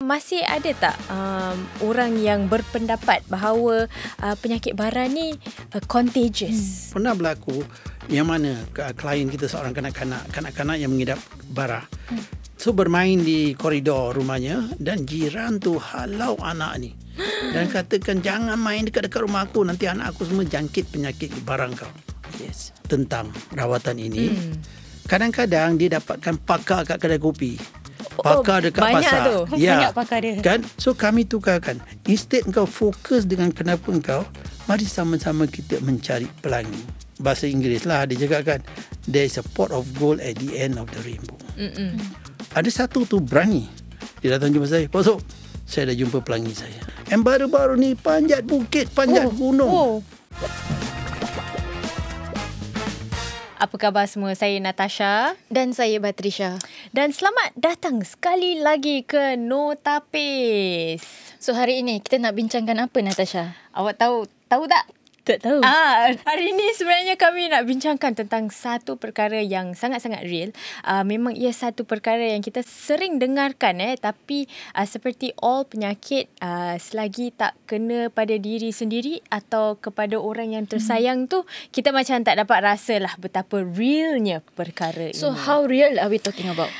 Masih ada tak orang yang berpendapat bahawa penyakit bara ni contagious? Pernah berlaku yang mana klien kita seorang kanak-kanak yang mengidap bara. So bermain di koridor rumahnya dan jiran tu halau anak ni. Dan katakan jangan main dekat-dekat rumah aku, nanti anak aku semua jangkit penyakit bara kau. Yes. Tentang rawatan ini, kadang-kadang dia dapatkan pakar kat kedai kopi. Pakar dekat banyak pasar. Tu. Ya. Banyak pakar dia. Kan? So kami tukarkan. Instead kau fokus dengan kenapa kau, mari sama-sama kita mencari pelangi. Bahasa Inggeris lah dia cakap kan. There is a pot of gold at the end of the rainbow. Ada satu tu berani. Dia datang jumpa saya. Pak Sok, saya dah jumpa pelangi saya. Yang baru-baru ni panjat bukit, panjat gunung. Apa khabar semua? Saya Natasha. Dan saya Batrisha. Dan selamat datang sekali lagi ke Notapis. So hari ini kita nak bincangkan apa, Natasha? Awak tahu tak? Tak tahu. Hari ini sebenarnya kami nak bincangkan tentang satu perkara yang sangat-sangat real. Memang ia satu perkara yang kita sering dengarkan tapi seperti all penyakit, selagi tak kena pada diri sendiri atau kepada orang yang tersayang tu, kita macam tak dapat rasa lah betapa realnya perkara ini. So how real are we talking about?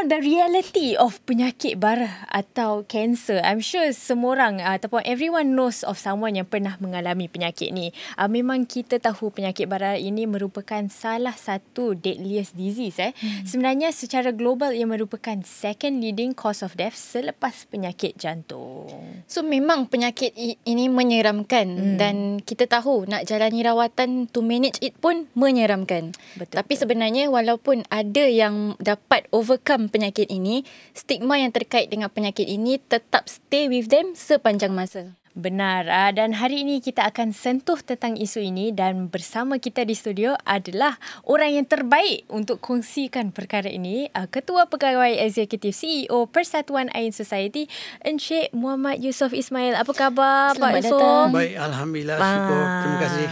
The reality of penyakit bara atau cancer. I'm sure semua orang ataupun everyone knows of someone yang pernah mengalami penyakit ni. Memang kita tahu penyakit bara ini merupakan salah satu deadliest disease. Sebenarnya secara global ia merupakan second leading cause of death selepas penyakit jantung. So memang penyakit ini menyeramkan dan kita tahu nak jalani rawatan to manage it pun menyeramkan. Betul. Tapi sebenarnya walaupun ada yang dapat overcome penyakit ini, stigma yang terkait dengan penyakit ini tetap stay with them sepanjang masa. Benar. Dan hari ini kita akan sentuh tentang isu ini dan bersama kita di studio adalah orang yang terbaik untuk kongsikan perkara ini, Ketua Pegawai Eksekutif CEO Persatuan Ain Society, Encik Muhammad Yusof Ismail. Apa khabar Pak Yusof? Datang. Baik, Alhamdulillah, syukur. Terima kasih.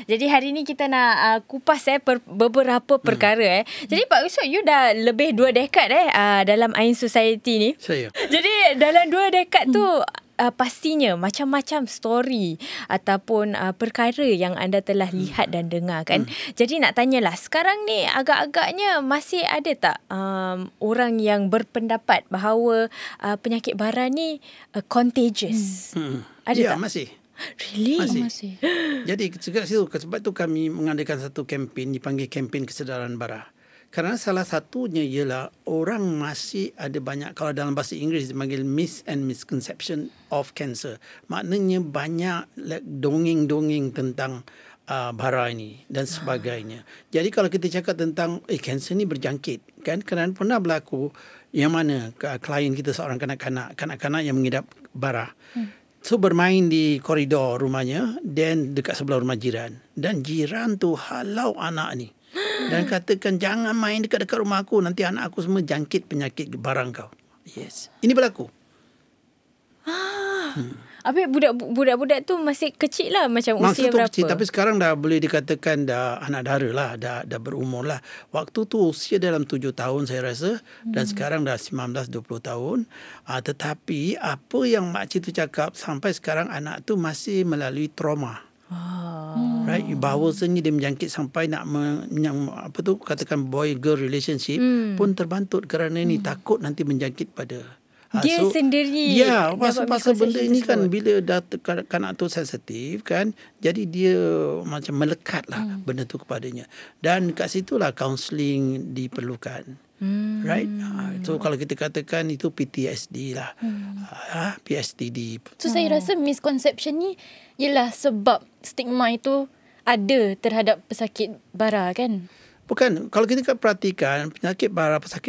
Jadi hari ini kita nak kupas beberapa perkara. Jadi Pak Yusof, you dah lebih 2 dekad dalam Ain Society ni. Saya. Jadi dalam 2 dekad tu pastinya macam-macam story ataupun perkara yang anda telah lihat dan dengar kan. Jadi nak tanyalah, sekarang ni agak-agaknya masih ada tak orang yang berpendapat bahawa penyakit bara ni contagious? Ada tak? Masih. Really? Masih. Jadi sebab tu kami mengadakan satu kempen dipanggil kempen kesedaran bara. Kerana salah satunya ialah orang masih ada banyak, kalau dalam bahasa Inggeris dipanggil myth and misconception of cancer. Maknanya banyak dongeng-dongeng tentang bara ini dan sebagainya. Jadi kalau kita cakap tentang kanser ni berjangkit kan, kerana pernah berlaku yang mana klien kita seorang kanak-kanak yang mengidap bara. So bermain di koridor rumahnya dan dekat sebelah rumah jiran. Dan jiran tu halau anak ni. Dan katakan jangan main dekat-dekat rumah aku, nanti anak aku semua jangkit penyakit bara kau. Yes. Ini berlaku. Habis budak-budak tu masih kecil lah, macam Masa usia tu berapa? kecil, tapi sekarang dah boleh dikatakan dah anak dara lah, dah berumur lah. Waktu tu usia dalam 7 tahun saya rasa, dan sekarang dah 19-20 tahun. Tetapi apa yang makcik tu cakap, sampai sekarang anak tu masih melalui trauma. Right, bahawasanya dia menjangkit sampai nak katakan boy girl relationship pun terbantut kerana ni takut nanti menjangkit pada dia sendiri. Ya, pasal benda ini kan bila dah kanak tu sensitif kan, jadi dia macam melekat lah benda tu kepadanya. Dan kat situlah counselling diperlukan. Right? So kalau kita katakan itu PTSD lah. PSTD. So saya rasa misconception ni ialah sebab stigma itu ada terhadap pesakit bara kan? Bukan, kalau kita perhatikan pesakit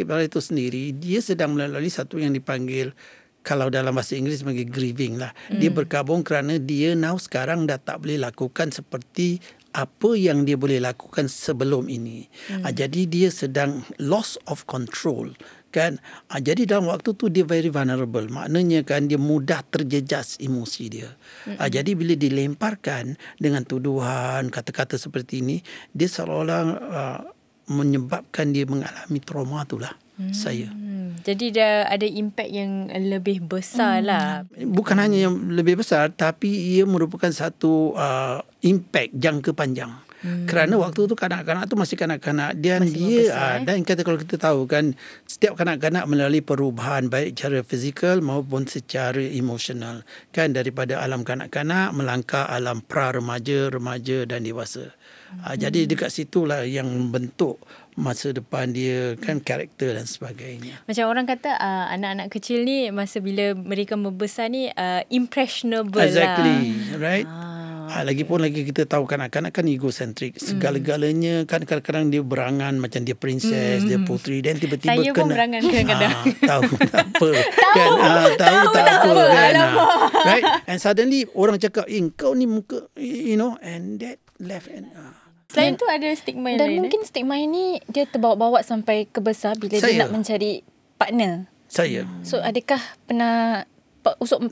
bara itu sendiri, dia sedang melalui satu yang dipanggil, kalau dalam bahasa Inggeris dipanggil grieving lah. Dia berkabung kerana dia now sekarang dah tak boleh lakukan seperti apa yang dia boleh lakukan sebelum ini. Jadi dia sedang loss of control kan. Jadi dalam waktu tu dia very vulnerable. Maknanya kan dia mudah terjejas emosi dia. Jadi bila dilemparkan dengan tuduhan, kata-kata seperti ini, dia seolah-olah menyebabkan dia mengalami trauma itulah. saya. Jadi dia ada impact yang lebih besar lah. Bukan hanya yang lebih besar, tapi ia merupakan satu impact jangka panjang. Kerana waktu tu kanak-kanak tu masih kanak-kanak dan Masih dia dan kalau kita tahu kan, setiap kanak-kanak melalui perubahan baik secara fizikal maupun secara emosional kan, daripada alam kanak-kanak melangkah alam pra-remaja, remaja dan dewasa. Jadi dekat situlah yang membentuk masa depan dia kan, karakter dan sebagainya. Macam orang kata anak-anak kecil ni masa bila mereka membesar ni impressionable Exactly, lah. right? Lagipun kita tahu kanak-kanak kan egocentrik. Segala-galanya kan kadang-kadang dia berangan macam dia princess, dia puteri, dan tiba-tiba Saya pun berangan kadang-kadang. Tahu tak apa. Kan? Tahu tak apa. Kan? Right? And suddenly orang cakap, kau ni muka, and that left and Selain tu ada stigma yang Dan lain. mungkin stigma ini dia terbawa-bawa sampai ke besar bila dia nak mencari partner. Saya. So adakah pernah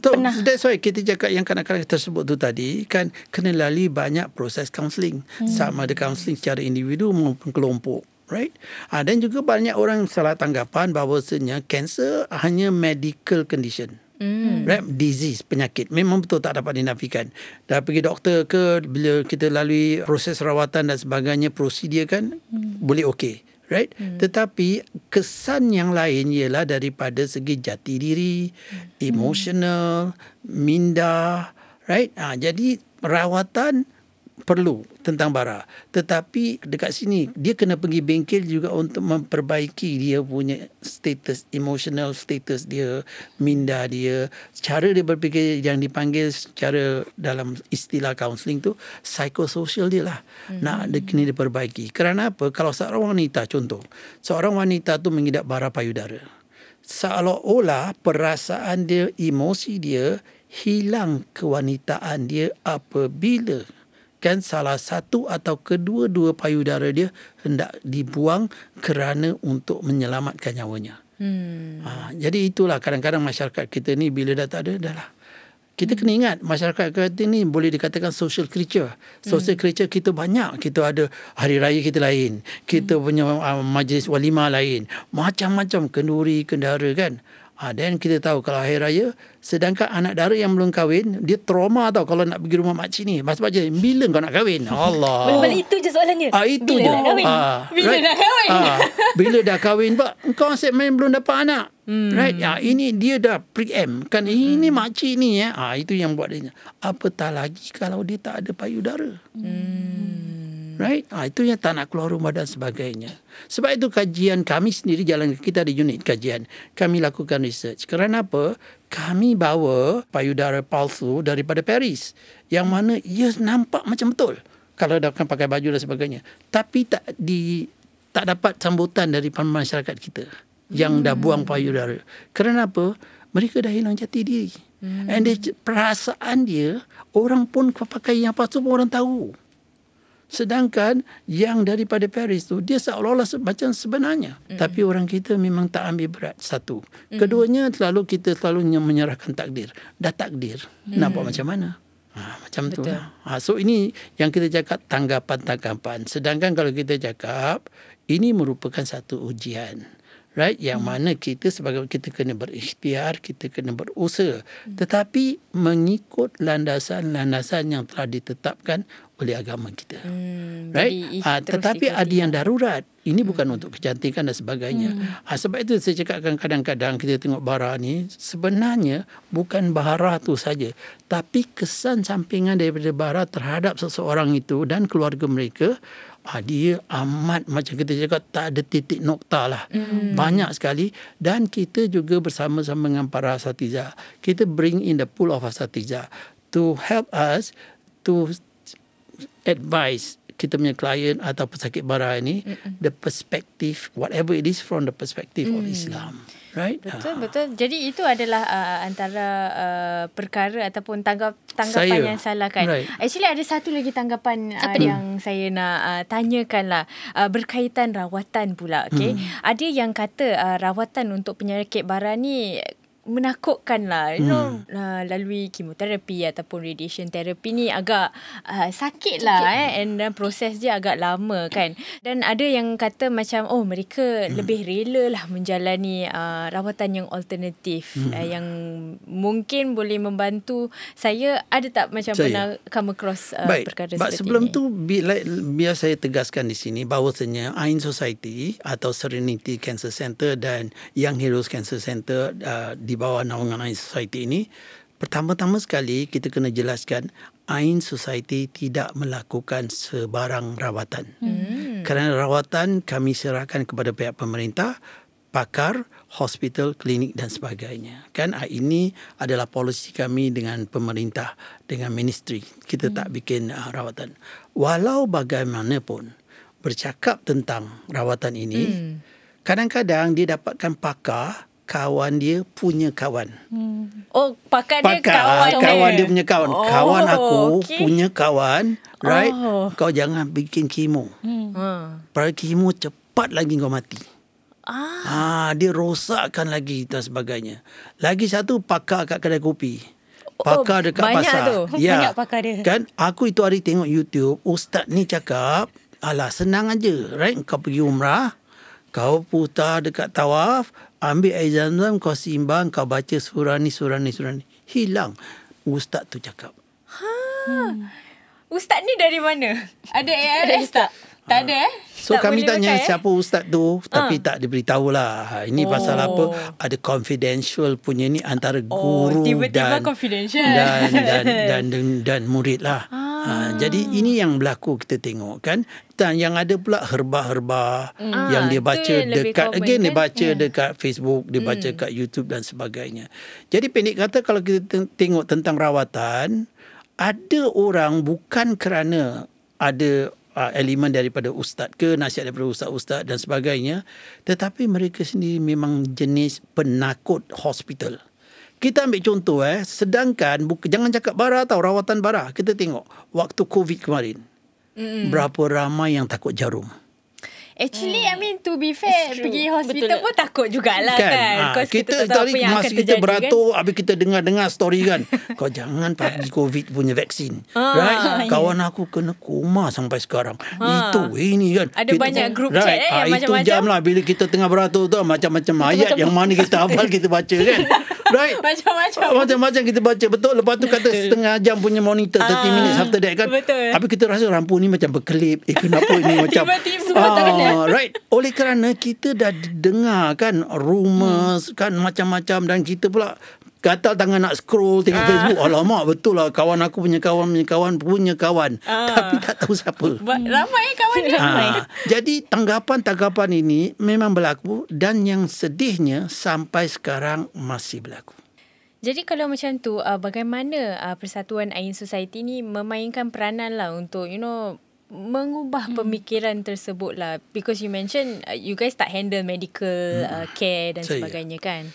pernah That's why kita cakap yang kanak-kanak tersebut tu tadi kan kena lalui banyak proses counselling. Sama ada counselling secara individu maupun kelompok. Right? Dan juga banyak orang salah tanggapan bahawasanya kanser hanya medical condition. Right? Disease, penyakit. Memang betul tak dapat dinafikan. Dah pergi doktor ke, bila kita lalui proses rawatan dan sebagainya, prosedur kan, boleh okey. Right? Tetapi kesan yang lain ialah daripada segi jati diri, emotional, minda. Right? Jadi rawatan perlu tentang bara. Tetapi dekat sini dia kena pergi bengkel juga untuk memperbaiki dia punya status, emotional status dia, minda dia, cara dia berfikir yang dipanggil secara dalam istilah kaunseling tu psikososial dia lah. Nak dia kena diperbaiki. Kerana apa? Kalau seorang wanita, contoh, seorang wanita tu mengidap bara payudara, seolah-olah perasaan dia, emosi dia hilang kewanitaan dia apabila kan salah satu atau kedua-dua payudara dia hendak dibuang kerana untuk menyelamatkan nyawanya. Jadi itulah kadang-kadang masyarakat kita ni bila dah tak ada, dah lah. Kita kena ingat masyarakat kita ni boleh dikatakan social creature. Social creature kita banyak. Kita ada hari raya kita lain. Kita punya majlis walimah lain. Macam-macam kenduri, kendara kan. Dan kita tahu kalau hari raya, sedangkan anak dara yang belum kahwin, dia trauma tau kalau nak pergi rumah makcik ni. Sebab je, bila kau nak kahwin? Allah. Balik itu je soalan dia. Itu bila je. nak kahwin? Bila nak kahwin? Bila dah kahwin, kau asyik main belum dapat anak. Right? Ini dia dah preempt. Kan ini makcik ni. Itu yang buat dia. Apatah lagi kalau dia tak ada payudara. Right? Itu yang tak nak keluar rumah dan sebagainya. Sebab itu kajian kami sendiri jalan, kita ada unit kajian. Kami lakukan research. Kerana apa? Kami bawa payudara palsu daripada Paris. Yang mana ia nampak macam betul. Kalau dah pakai baju dan sebagainya. Tapi tak dapat sambutan daripada masyarakat kita. Yang dah buang payudara. Kerana apa? Mereka dah hilang jati diri. And perasaan dia, orang pun pakai yang palsu pun orang tahu. Sedangkan yang daripada Paris tu, dia seolah-olah macam sebenarnya. Tapi orang kita memang tak ambil berat. Satu. Keduanya, kita selalu menyerahkan takdir. Dah takdir. Nak buat macam mana? Macam tu lah. So ini yang kita cakap tanggapan-tanggapan. Sedangkan kalau kita cakap, ini merupakan satu ujian. Right? Yang mana kita sebagai kita kena berikhtiar, kita kena berusaha. Tetapi mengikut landasan-landasan yang telah ditetapkan oleh agama kita. Right? Tetapi ada yang darurat. Ini bukan untuk kecantikan dan sebagainya. Sebab itu saya cakapkan kadang-kadang kita tengok bara ni, sebenarnya bukan bara tu saja. Tapi kesan sampingan daripada bara terhadap seseorang itu dan keluarga mereka, dia amat macam kita cakap tak ada titik nokta lah. Banyak sekali. Dan kita juga bersama-sama dengan para asatiza. Kita bring in the pool of asatiza to help us to advise kita punya klien atau pesakit bara ini the perspective, whatever it is, from the perspective of Islam. Right? Betul. Jadi itu adalah antara perkara ataupun tanggapan yang salah kan. Right. Actually ada satu lagi tanggapan yang saya nak tanyakan lah, berkaitan rawatan pula. Okay? Ada yang kata rawatan untuk penyakit bara ni menakutkan lah. You know, lalui kemoterapi ataupun radiation therapy ni agak sakit lah and then proses dia agak lama kan. Dan ada yang kata macam mereka lebih rela lah menjalani rawatan yang alternatif yang mungkin boleh membantu. Saya ada tak macam pernah come across perkara seperti sebelum ini? tu biar saya tegaskan di sini bahawasanya Ain Society atau Serenity Cancer Center dan Young Heroes Cancer Center di bawah naungan Ain Society ini, pertama-tama sekali kita kena jelaskan Ain Society tidak melakukan sebarang rawatan. Kerana rawatan kami serahkan kepada pihak pemerintah, pakar, hospital, klinik dan sebagainya. Kan ini adalah polisi kami dengan pemerintah, dengan ministry. Kita tak bikin rawatan. Walau bagaimanapun, bercakap tentang rawatan ini, kadang-kadang dia dapatkan pakar, kawan dia punya kawan. Pakar dia kawan dia punya kawan. Kawan aku punya kawan, right? Kau jangan bikin kemo. Pada kemo cepat lagi kau mati. Dia rosakkan lagi dan sebagainya. Lagi satu pakar kat kedai kopi. Pakar dekat banyak pasar. Tu. Ya. Banyak pakar dia. Kan aku itu hari tengok YouTube, ustaz ni cakap, alah senang aja, right? Kau pergi umrah, kau putar dekat tawaf, ambil air zam-zam, kau simbang, kau baca surah ni. Hilang. Ustaz tu cakap. Ustaz ni dari mana? Ada ARS tak? Tak ada So tak kami boleh tanya pakai, siapa ustaz tu, tapi tak diberitahu lah. Ini pasal apa? Ada confidential punya ni antara guru tiba-tiba dan confidential. dan murid lah. Jadi ini yang berlaku kita tengok kan. Dan yang ada pula herba-herba yang dia baca dekat dia baca dekat Facebook, dia baca kat YouTube dan sebagainya. Jadi pendek kata, kalau kita tengok tentang rawatan, ada orang bukan kerana ada elemen daripada ustaz ke, nasihat daripada ustaz-ustaz dan sebagainya, tetapi mereka sendiri memang jenis penakut hospital. Kita ambil contoh sedangkan jangan cakap bara atau rawatan bara. Kita tengok waktu COVID kemarin. Berapa ramai yang takut jarum. Actually, I mean to be fair, pergi hospital pun takut jugalah kan. Kita tak tahu apa yang akan terjadi beratur, habis kita dengar story kan. Kau jangan pergi COVID punya vaksin. Right? Kawan aku kena koma sampai sekarang. Itu ini kan. Ada banyak group chat yang macam-macam. Itu jam lah bila kita tengah beratur tu, macam-macam ayat yang mana kita hafal kita baca kan. Right? Macam-macam kita baca. Betul. Lepas tu kata setengah jam punya monitor, 30 minutes after that kan. Betul. Habis kita rasa rampu ni macam berkelip. Kenapa ini macam right. Oleh kerana kita dah dengar kan rumors kan macam-macam, dan kita pula gatal tangan nak scroll tengok Facebook. Alamak, betul lah, kawan aku punya kawan punya kawan. Tapi tak tahu siapa. Ramai kawan dia. Jadi tanggapan ini memang berlaku, dan yang sedihnya sampai sekarang masih berlaku. Jadi kalau macam tu, bagaimana Persatuan Ain Society ni memainkan peranan lah untuk mengubah pemikiran tersebut lah, because you mention you guys tak handle medical care dan sebagainya kan.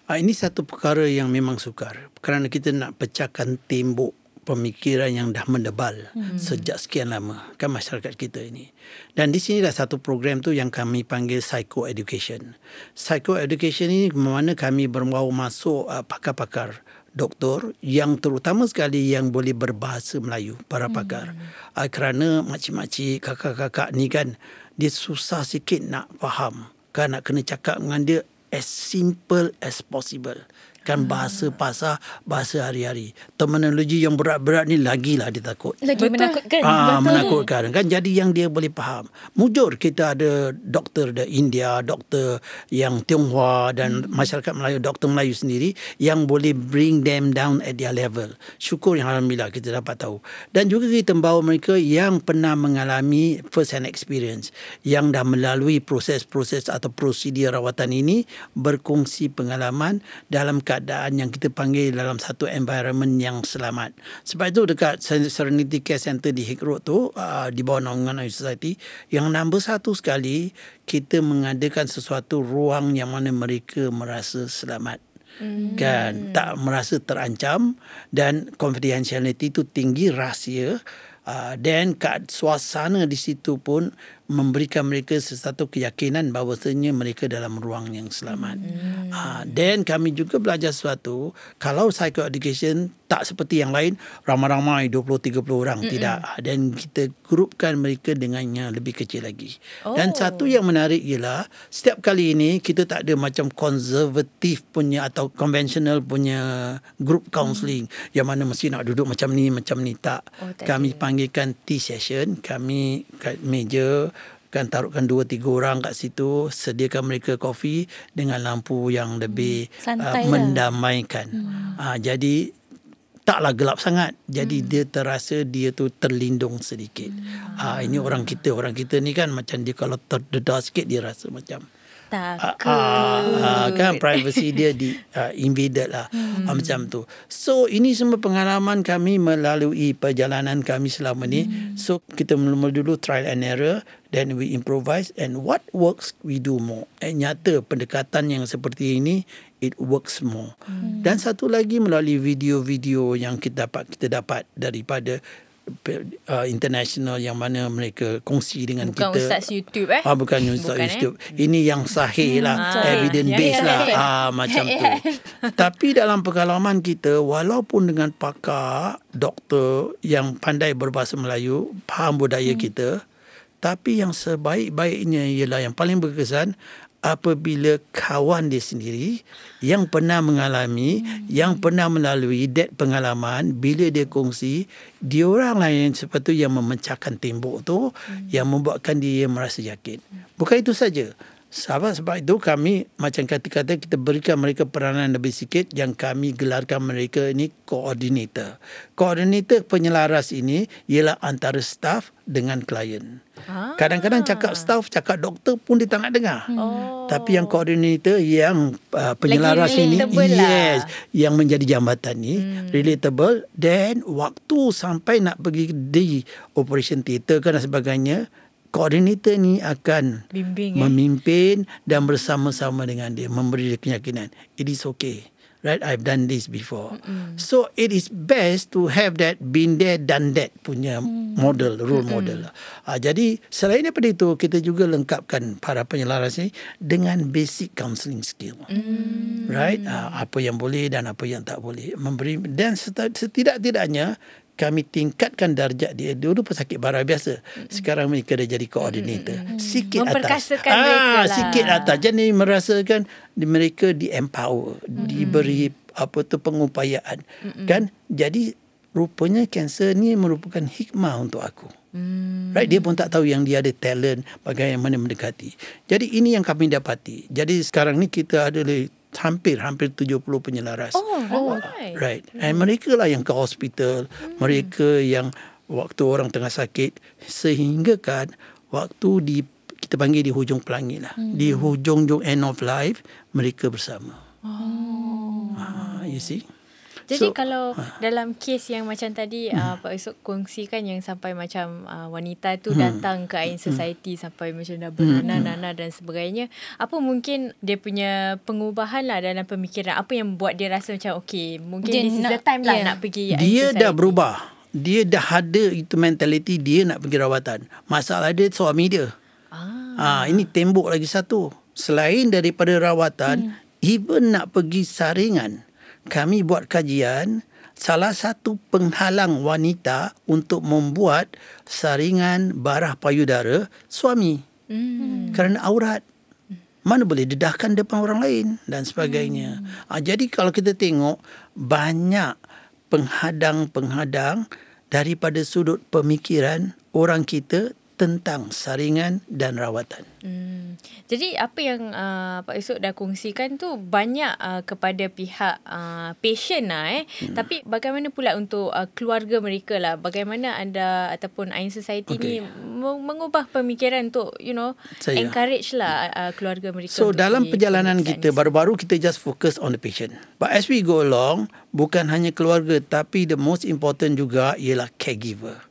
Ini satu perkara yang memang sukar, kerana kita nak pecahkan tembok pemikiran yang dah mendebal sejak sekian lama kan masyarakat kita ini. Dan di sini dah satu program tu yang kami panggil Psycho Education. Psycho Education ini mana kami berbawa masuk pakar-pakar doktor yang terutama sekali yang boleh berbahasa Melayu, para pakar. Kerana makcik-makcik, kakak-kakak ni kan, dia susah sikit nak faham. Kan nak kena cakap dengan dia as simple as possible. Kan bahasa pasar, bahasa hari-hari. Terminologi yang berat-berat ni lagilah dia takut. Lagi menakutkan. Menakutkan. Kan jadi yang dia boleh faham. Mujur kita ada doktor dari India, doktor yang Tionghoa dan masyarakat Melayu, doktor Melayu sendiri yang boleh bring them down at their level. Syukur yang alhamdulillah kita dapat tahu. Dan juga kita membawa mereka yang pernah mengalami first hand experience, yang dah melalui proses-proses atau prosedur rawatan ini, berkongsi pengalaman dalam keadaan yang kita panggil dalam satu environment yang selamat. Sebab itu dekat Serenity Care Center di Hick Road tu, di bawah naungan Ain Society, yang nombor satu sekali kita mengadakan sesuatu ruang yang mana mereka merasa selamat. Kan, tak merasa terancam, dan confidentiality tu tinggi, rahsia. Dan suasana di situ pun memberikan mereka sesuatu keyakinan bahawasanya mereka dalam ruang yang selamat. Dan kami juga belajar sesuatu, kalau psychoeducation tak seperti yang lain, ramai-ramai 20-30 orang. Tidak. Dan kita grupkan mereka dengan yang lebih kecil lagi. Dan satu yang menarik ialah, setiap kali ini kita tak ada macam konservatif punya atau konvensional punya group counselling yang mana mesti nak duduk macam ni. Tak. Kami panggilkan tea session. Kami kat meja kan taruhkan 2-3 orang kat situ, sediakan mereka kopi dengan lampu yang lebih mendamaikan. Jadi taklah gelap sangat. Jadi dia terasa dia tu terlindung sedikit. Ini orang kita ni kan macam dia kalau terdedah sikit dia rasa macam kan privacy dia invaded lah. Macam tu. So ini semua pengalaman kami melalui perjalanan kami selama ni. So kita mula dulu trial and error, then we improvise, and what works we do more. Nyata pendekatan yang seperti ini it works more. Dan satu lagi melalui video-video yang kita dapat daripada international yang mana mereka kongsi dengan bukan kita. Bukan ustaz YouTube bukan ustaz YouTube. Ini yang sahih lah, evidence based lah. Macam tu. Tapi dalam pengalaman kita, walaupun dengan pakar, doktor yang pandai berbahasa Melayu, faham budaya kita, tapi yang sebaik-baiknya ialah yang paling berkesan apabila kawan dia sendiri yang pernah mengalami, yang pernah melalui that pengalaman, bila dia kongsi, dia orang lain seperti yang memecahkan tembok tu, yang membuatkan dia merasa yakin. Bukan itu saja. Sebab itu kami macam kata-kata kita berikan mereka peranan lebih sikit, yang kami gelarkan mereka ini koordinator. Koordinator penyelaras ini ialah antara staff dengan klien. Kadang-kadang cakap staff, cakap doktor pun dia tak nak dengar. Tapi yang koordinator, yang penyelaras ini, yang menjadi jambatan ni, relatable, dan waktu sampai nak pergi di operation theatre kan dan sebagainya, koordinator ni akan memimpin dan bersama-sama dengan dia, memberi dia keyakinan. It is okay. Right, I've done this before. So it is best to have that been there, done that punya model, role model. Jadi selain daripada itu, kita juga lengkapkan para penyelaras ni dengan basic counselling skill. Right, apa yang boleh dan apa yang tak boleh. Memberi, dan setidak-tidaknya kami tingkatkan darjat dia. Dulu pesakit bara biasa. Sekarang mereka dah jadi koordinator. Sikit atas. Memperkasakan mereka lah. Sikit atas. Jadi merasakan mereka di-empower. Diberi pengupayaan. Kan? Jadi rupanya kanser ni merupakan hikmah untuk aku. Right? Dia pun tak tahu yang dia ada talent bagaimana mendekati. Jadi ini yang kami dapati. Jadi sekarang ni kita ada hampir 70 penyelaras. Right. And mereka lah yang ke hospital, mereka yang waktu orang tengah sakit, sehingga kan waktu kita panggil di hujung pelangi lah, di hujung end of life, mereka bersama. You see? Jadi kalau dalam kes yang macam tadi Pak Esok kongsikan yang sampai macam wanita tu datang ke Ain Society sampai macam dah bernanah-nanah dan sebagainya, apa mungkin dia punya pengubahan lah dalam pemikiran, apa yang buat dia rasa macam okay, mungkin this is the time lah nak pergi Ain Society. Dia dah berubah. Dia dah ada itu mentality dia nak pergi rawatan. Masalah dia suami dia. Ini tembok lagi satu. Selain daripada rawatan, even nak pergi saringan, kami buat kajian, salah satu penghalang wanita untuk membuat saringan barah payudara, suami. Kerana aurat. Mana boleh dedahkan depan orang lain dan sebagainya. Jadi kalau kita tengok, banyak penghadang-penghadang daripada sudut pemikiran orang kita tentang saringan dan rawatan. Jadi apa yang Pak Esok dah kongsikan tu banyak kepada pihak patient lah Tapi bagaimana pula untuk keluarga mereka lah? Bagaimana anda ataupun Ain Society ni mengubah pemikiran untuk encourage lah keluarga mereka. So dalam perjalanan kita baru-baru kita just focus on the patient. But as we go along, bukan hanya keluarga tapi the most important juga ialah caregiver.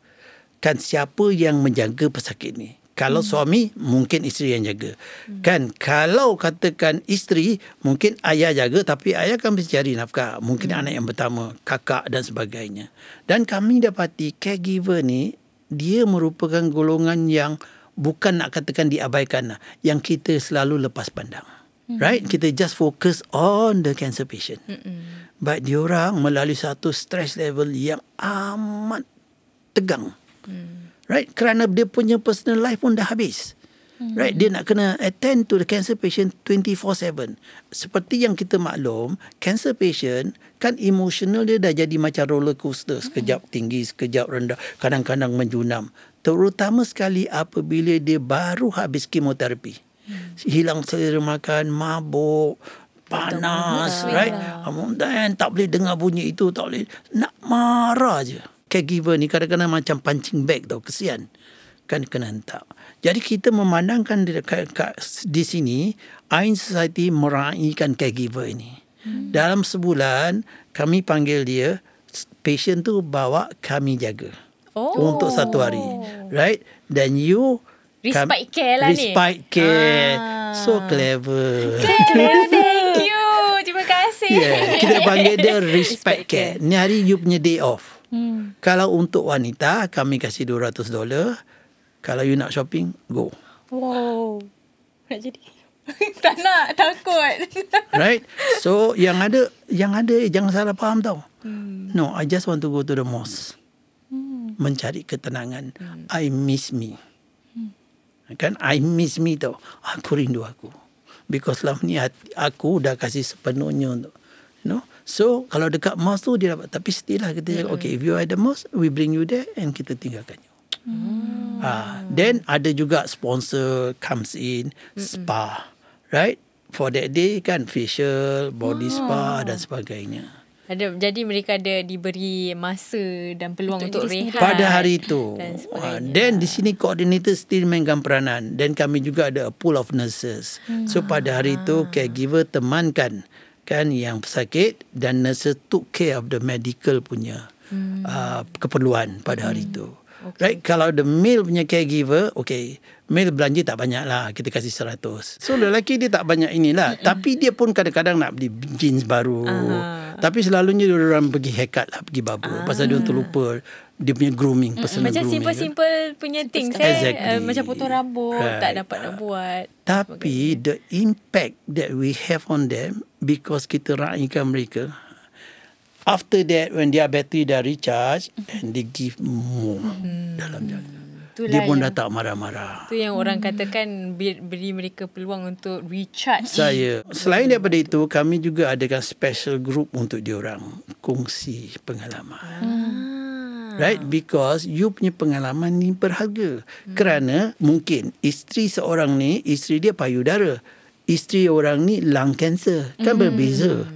Kan siapa yang menjaga pesakit ni? Kalau suami, mungkin isteri yang jaga. Kan kalau katakan isteri, mungkin ayah jaga tapi ayah kan mesti cari nafkah. Mungkin anak yang pertama, kakak dan sebagainya. Dan kami dapati caregiver ni, dia merupakan golongan yang bukan nak katakan diabaikan lah. Yang kita selalu lepas pandang. Right? Kita just focus on the cancer patient. But diorang melalui satu stress level yang amat tegang. Right? Kerana dia punya personal life pun dah habis. Right? Dia nak kena attend to the cancer patient 24/7. Seperti yang kita maklum, cancer patient kan emotional dia dah jadi macam roller coaster. Sekejap tinggi, sekejap rendah, kadang-kadang menjunam. Terutama sekali apabila dia baru habis kemoterapi. Hilang selera makan, mabuk, panas, right? Dan tak boleh dengar bunyi itu, tak boleh, nak marah je. Caregiver ni kadang-kadang macam punching bag tau, kesian. Kan kena hentak. Jadi kita memandangkan di sini, Ain Society meraihkan caregiver ini. Dalam sebulan, kami panggil dia, patient tu bawa kami jaga. Untuk 1 hari. Right? Dan you respite care lah ni. Respite care. So clever. Thank you. Terima kasih. Yeah, kita panggil dia respite care. Ni hari you punya day off. Kalau untuk wanita, kami kasih $200. Kalau you nak shopping, go. Wow. Nak jadi? Tak nak, takut. Right? So, yang ada jangan salah faham tau. No, I just want to go to the mosque. Mencari ketenangan. I miss me. Kan? I miss me tau. Aku rindu aku. Because selama ni aku dah kasih sepenuhnya untuk. You know? So, kalau dekat mosque tu dia dapat. Tapi still lah kita cakap, okay, if you are at the mosque, we bring you there and kita tinggalkan you. Then ada juga sponsor comes in, spa, right? For that day kan facial, body spa dan sebagainya. Jadi mereka ada diberi masa dan peluang untuk rehat pada hari itu. Dan di sini coordinator still mainkan peranan. Dan kami juga ada a pool of nurses. So pada hari itu caregiver temankan kan yang pesakit dan nurses took care of the medical punya keperluan pada hari itu. Okay. Right? Kalau the male punya caregiver, okay, male belanja tak banyak lah. Kita kasih 100. So lelaki dia tak banyak inilah. Tapi dia pun kadang-kadang nak beli jeans baru. Tapi selalunya dia orang pergi haircut lah, pergi barber. Pasal dia terlupa dia punya grooming, personal macam grooming. Macam simple-simple punya things. Exactly. Macam potong rambut, tak dapat nak buat. Tapi the impact that we have on them, because kita raikan mereka, after that, when their battery dah recharge, and they give more dalam jalan. Dia pun dah tak marah-marah. Itu yang orang katakan beri mereka peluang untuk recharge. Selain daripada itu, kami juga adakan special group untuk diorang. Kongsi pengalaman. Right? Because you punya pengalaman ni berharga. Kerana mungkin isteri seorang ni, isteri dia payudara. Isteri orang ni lung cancer. Kan berbeza.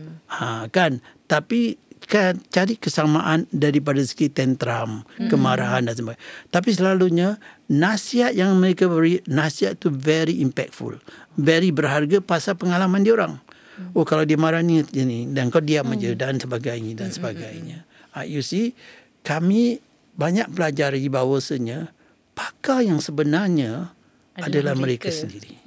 Kan? Tapi kan cari kesamaan daripada segi tantrum, kemarahan dan sebagainya. Tapi selalunya nasihat yang mereka beri, nasihat tu very impactful, very berharga pasal pengalaman dia orang. Oh kalau dia marah ni dan kau diam aja dan sebagainya dan sebagainya. You see, kami banyak pelajari bahawasanya pakar yang sebenarnya adalah mereka sendiri.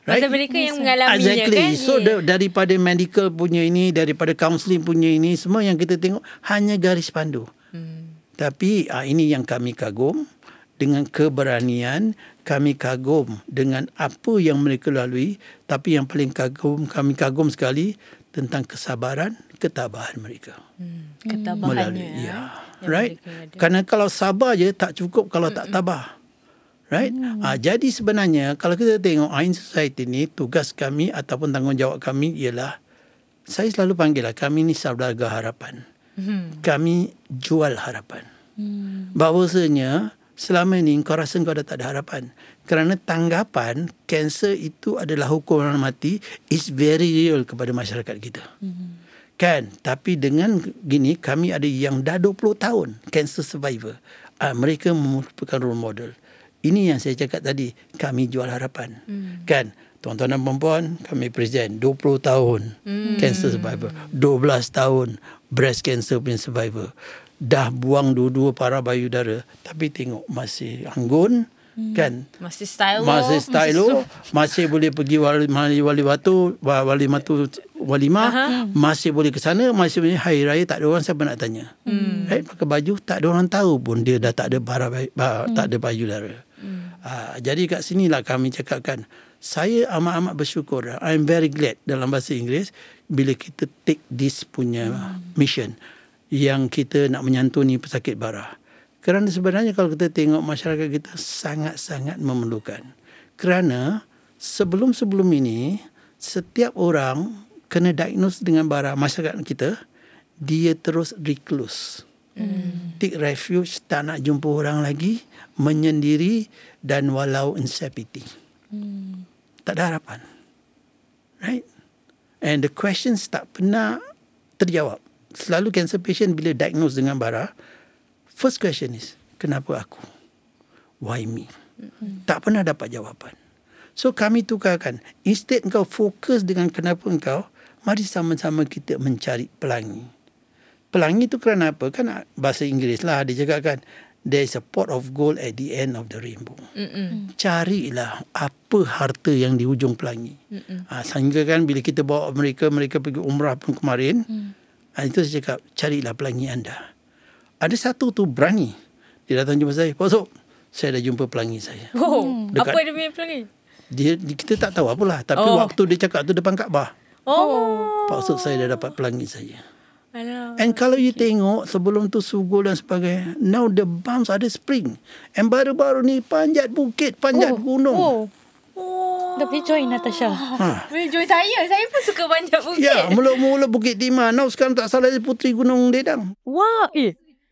Right? Pasal mereka yang mengalaminya kan. So daripada medical punya ini, daripada counselling punya ini, semua yang kita tengok hanya garis pandu. Tapi ini yang kami kagum dengan keberanian, kami kagum dengan apa yang mereka lalui. Tapi yang paling kami kagum sekali tentang kesabaran, ketabahan mereka. Ketabahannya. Right? Kerana kalau sabar je tak cukup kalau tak tabah. Right? Jadi sebenarnya kalau kita tengok Ain Society ni, tugas kami ataupun tanggungjawab kami ialah, saya selalu panggil lah, kami ni saudagar harapan. Kami jual harapan. Bahawasanya selama ni kau rasa kau dah tak ada harapan. Kerana tanggapan kanser itu adalah hukuman mati is very real kepada masyarakat kita. Kan? Tapi dengan gini, kami ada yang dah 20 tahun cancer survivor. Mereka merupakan role model. Ini yang saya cakap tadi, kami jual harapan. Kan? Tuan-tuan dan perempuan, kami present 20 tahun cancer survivor. 12 tahun breast cancer punya survivor. Dah buang dua-dua para payudara. Tapi tengok masih anggun. Kan? Masih stylo. Masih boleh pergi walimah. Masih boleh ke sana. Masih boleh hari raya, tak ada orang siapa nak tanya. Right? Pakai baju, tak ada orang tahu pun dia dah tak ada tak ada payudara. Jadi kat sinilah kami cakapkan, saya amat-amat bersyukur. I'm very glad dalam bahasa Inggeris bila kita take this punya mission yang kita nak menyantuni pesakit bara. Kerana sebenarnya kalau kita tengok masyarakat kita sangat-sangat memerlukan. Kerana sebelum-sebelum ini, setiap orang kena diagnose dengan bara, masyarakat kita, dia terus recluse. Take refuge, tak nak jumpa orang lagi, menyendiri dan walau insipidity. Tak ada harapan. Right? And the questions tak pernah terjawab. Selalu cancer patient bila diagnose dengan bara, first question is, kenapa aku? Why me? Tak pernah dapat jawapan. So kami tukarkan. Instead engkau fokus dengan kenapa engkau, mari sama-sama kita mencari pelangi. Pelangi tu kerana apa? Kan bahasa Inggeris lah dia cakap kan, there is a pot of gold at the end of the rainbow. Carilah apa harta yang di hujung pelangi. Sehingga kan bila kita bawa mereka pergi umrah pun kemarin, itu saya cakap, carilah pelangi anda. Ada satu tu berani. Dia datang jumpa saya, Pak Sok, saya dah jumpa pelangi saya. Apa dia punya pelangi? Kita tak tahu apalah. Tapi waktu dia cakap tu depan Kaabah. Pak Sok, saya dah dapat pelangi saya. Alah. And kalau you tengok sebelum tu Sugul dan sebagainya, now the bumps ada spring. And baru-baru ni panjat bukit, panjat gunung. Dah boleh join Natasha. Boleh join saya. Saya pun suka panjat bukit. Ya, mula-mula Bukit Timah. Now sekarang tak salah dia Puteri Gunung Ledang. Wah,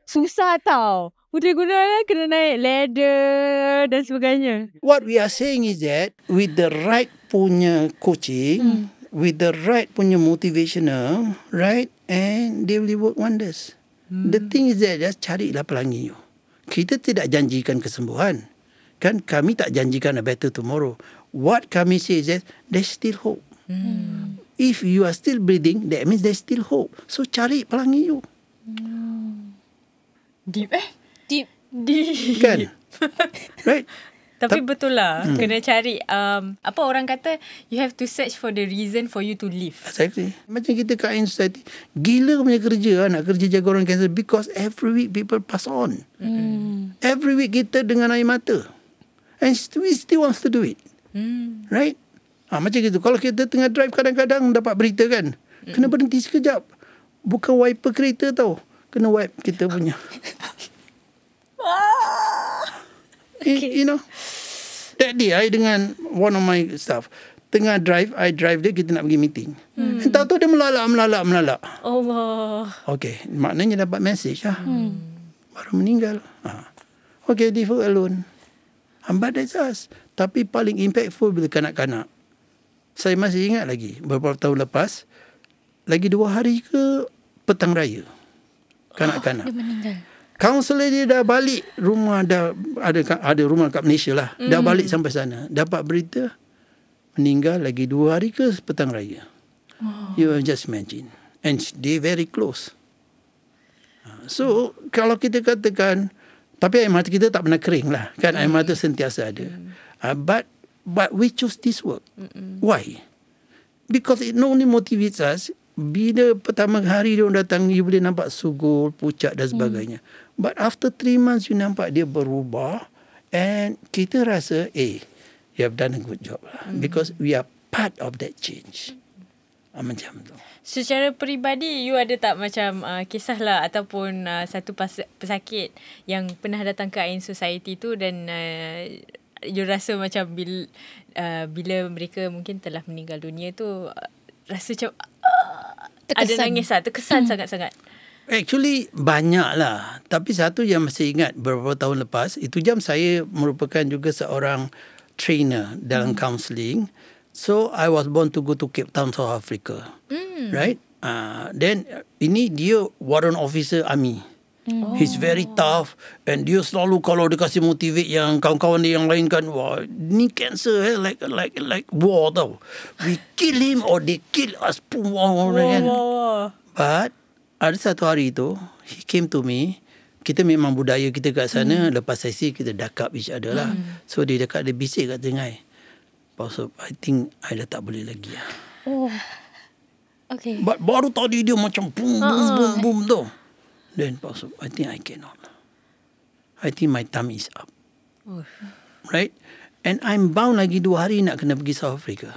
susah tau. Puteri Gunung kan kena naik ladder dan sebagainya. What we are saying is that with the right punya coaching, with the right punya motivational, right, and they will work wonders. The thing is that just carilah pelangi you. Kita tidak janjikan kesembuhan. Kan kami tak janjikan a better tomorrow. What kami say is that there's still hope. If you are still breathing, that means there's still hope. So cari pelangi you. Deep Deep. Kan? Right? Tapi betul lah. Kena cari. Apa orang kata, you have to search for the reason for you to live. Exactly. Macam kita kat In Society, gila punya kerja nak kerja jaga orang kanser, because every week people pass on. Every week kita dengan air mata. And we still wants to do it. Right? Macam gitu. Kalau kita tengah drive kadang-kadang dapat berita kan, kena berhenti sekejap. Bukan wiper kereta tau. Kena wipe kita punya. You know, that day I dengan one of my staff tengah drive, I drive dia, kita nak pergi meeting. Tahu-tahu dia melalak. Allah. Okay, maknanya dapat message lah. Baru meninggal. Okay, leave her alone. But that's us. Tapi paling impactful bila kanak-kanak. Saya masih ingat lagi, beberapa tahun lepas, lagi 2 hari ke petang raya, kanak-kanak. Dia meninggal. Kaunselor dia dah balik rumah, dah ada rumah kat Malaysia lah. Dah balik sampai sana. Dapat berita meninggal lagi 2 hari ke petang raya. You just imagine. And they very close. So kalau kita katakan, tapi air mata kita tak pernah kering lah. Kan air mata sentiasa ada. But we choose this work. Why? Because it not only motivates us. Bila pertama hari dia datang, you boleh nampak Sugul, pucat dan sebagainya. But after 3 months, you nampak dia berubah. And kita rasa, you have done a good job lah. Because we are part of that change. Macam tu. Secara peribadi, you ada tak macam kisah lah ataupun satu pesakit yang pernah datang ke In Society tu dan you rasa macam bila mereka mungkin telah meninggal dunia tu, rasa macam ada nangis lah, terkesan sangat-sangat. Actually banyak lah. Tapi satu yang masih ingat beberapa tahun lepas, itu jam saya merupakan juga seorang trainer dalam counselling. So I was born to go to Cape Town, South Africa. Right? Then ini dia warrant officer army. He's very tough. And dia selalu kalau dia kasih motivate yang kawan-kawan dia yang lain kan, wah, ni cancer like war tau. We kill him or they kill us. But ada satu hari tu, he came to me. Kita memang budaya kita kat sana, lepas sesi kita dakap each other lah. So dia dekat, dia bisik kat tengah. Pasal I think I dah tak boleh lagi lah. Okay. But baru tadi dia macam boom tu. Then pasal I think I cannot. I think my time is up. Right? And I'm bound lagi 2 hari nak kena pergi South Africa.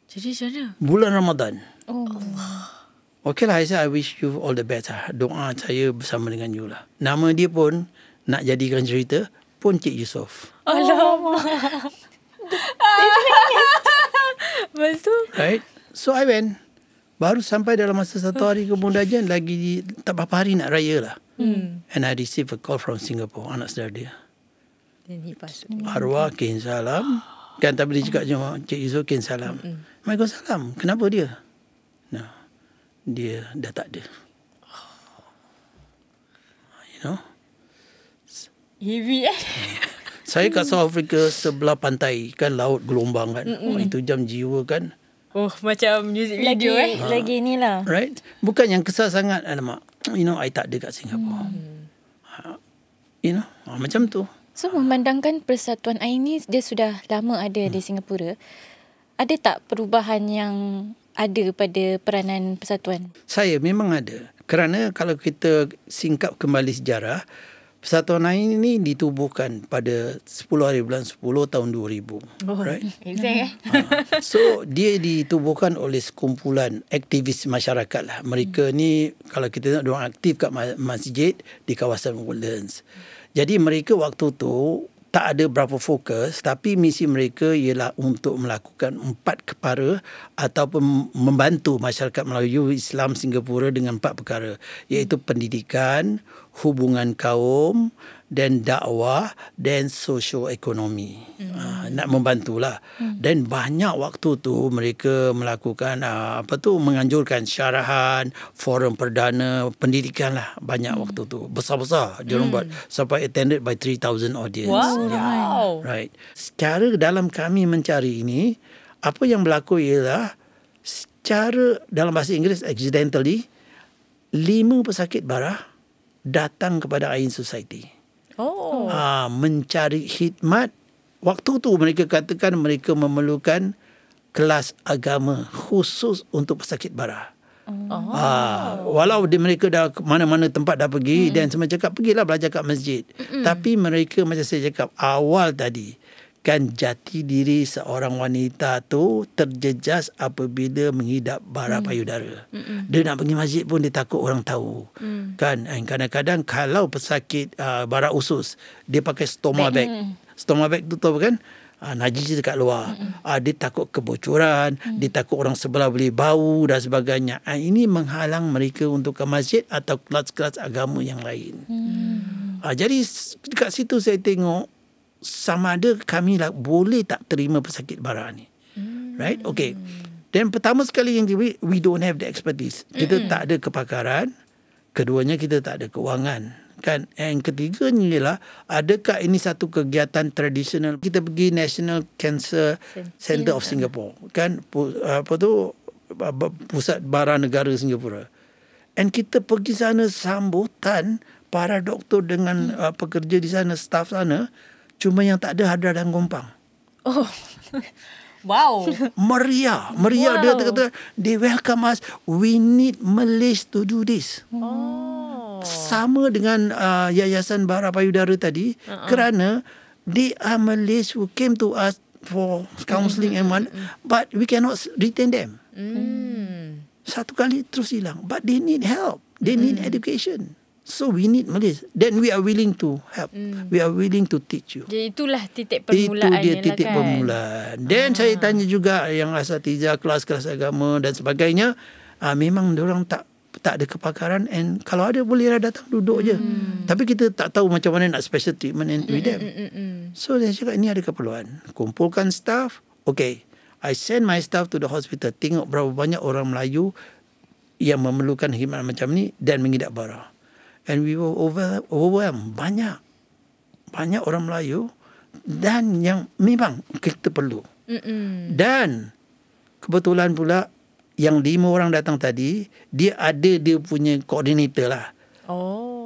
Jadi macam mana? Bulan Ramadan. Oh. Okay lah, I say I wish you all the best lah. Doa saya bersama dengan you lah. Nama dia pun nak jadikan cerita pun Cik Yusof. Alamak. Lepas tu? Right? So I went. Baru sampai dalam masa 1 hari kemudian lagi tak berapa hari nak raya lah. And I received a call from Singapore, anak saudara dia. Then he passed. Arwah kin salam. Kan tapi dia cakap je, Cik Yusof kin salam. Waalaikumsalam. Kenapa dia? Nah, dia dah tak ada. You know? Heavy Saya kat South Africa sebelah pantai kan, laut gelombang kan. Itu jam jiwa kan. Oh, macam music Lagi video lagi inilah. Right? Bukan yang kesal sangat. Alamak, you know, I tak ada kat Singapore. You know, macam tu. So memandangkan Persatuan Air ni dia sudah lama ada di Singapura. Ada tak perubahan yang ada pada peranan persatuan? Saya memang ada. Kerana kalau kita singkap kembali sejarah, Persatuan Air ini ditubuhkan pada 10 hari bulan 10 tahun 2000. Right? Exact So dia ditubuhkan oleh sekumpulan aktivis masyarakat lah. Mereka ni kalau kita tengok diorang aktif kat masjid di kawasan Woodlands. Jadi mereka waktu tu tak ada berapa fokus, tapi misi mereka ialah untuk melakukan 4 perkara ataupun membantu masyarakat Melayu Islam Singapura dengan 4 perkara, iaitu pendidikan, hubungan kaum dan dakwah dan sosioekonomi. Nak membantulah. Dan banyak waktu tu mereka melakukan menganjurkan syarahan, forum perdana, pendidikan lah. Banyak waktu tu. Besar-besar dia orang buat sampai attended by 3,000 audience. Wow. Right. Secara dalam kami mencari ini, apa yang berlaku ialah secara dalam bahasa Inggeris accidentally 5 pesakit barah datang kepada Ain Society. Oh. Mencari khidmat. Waktu tu mereka katakan mereka memerlukan kelas agama khusus untuk pesakit barah. Walau mereka dah mana-mana tempat dah pergi dan semua cakap pergilah belajar kat masjid. Tapi mereka macam saya cakap awal tadi, kan jati diri seorang wanita tu terjejas apabila mengidap bara payudara. Dia nak pergi masjid pun dia takut orang tahu. Kan? Dan kadang-kadang kalau pesakit bara usus, dia pakai stoma bag. Stoma bag tu tahu kan? Najis dekat luar. Dia takut kebocoran, dia takut orang sebelah boleh bau dan sebagainya. Ini menghalang mereka untuk ke masjid atau kelas-kelas agama yang lain. Jadi dekat situ saya tengok sama ada kami boleh tak terima pesakit bara ni. Right? Okay. Dan pertama sekali yang we don't have the expertise. Kita tak ada kepakaran. Keduanya kita tak ada kewangan. Kan? And ketiganya ialah adakah ini satu kegiatan tradisional. Kita pergi National Cancer Center of Singapore. Kan? Pusat bara negara Singapura. And kita pergi sana sambutan para doktor dengan pekerja di sana, staff sana. Cuma yang tak ada hadar dan gompang. Oh. Wow. Meriah. Dia kata, they welcome us. We need Malays to do this. Sama dengan Yayasan Bara Payudara tadi. Kerana they are Malays who came to us for counselling and one. But we cannot retain them. Satu kali terus hilang. But they need help. They need education. So we need Malays. Then we are willing to help. We are willing to teach you. Jadi itulah titik permulaan. Itu dia titik permulaan. Dan saya tanya juga yang asatizah kelas-kelas agama dan sebagainya. Memang diorang tak ada kepakaran. And kalau ada bolehlah datang duduk je. Tapi kita tak tahu macam mana nak special treatment with them. So saya cakap ini ada keperluan. Kumpulkan staff. Okay. I send my staff to the hospital. Tengok berapa banyak orang Melayu yang memerlukan khidmat macam ni dan mengidap bara. And we were overwhelmed. Banyak orang Melayu dan yang memang kita perlu. Dan kebetulan pula yang 5 orang datang tadi, dia punya koordinator lah.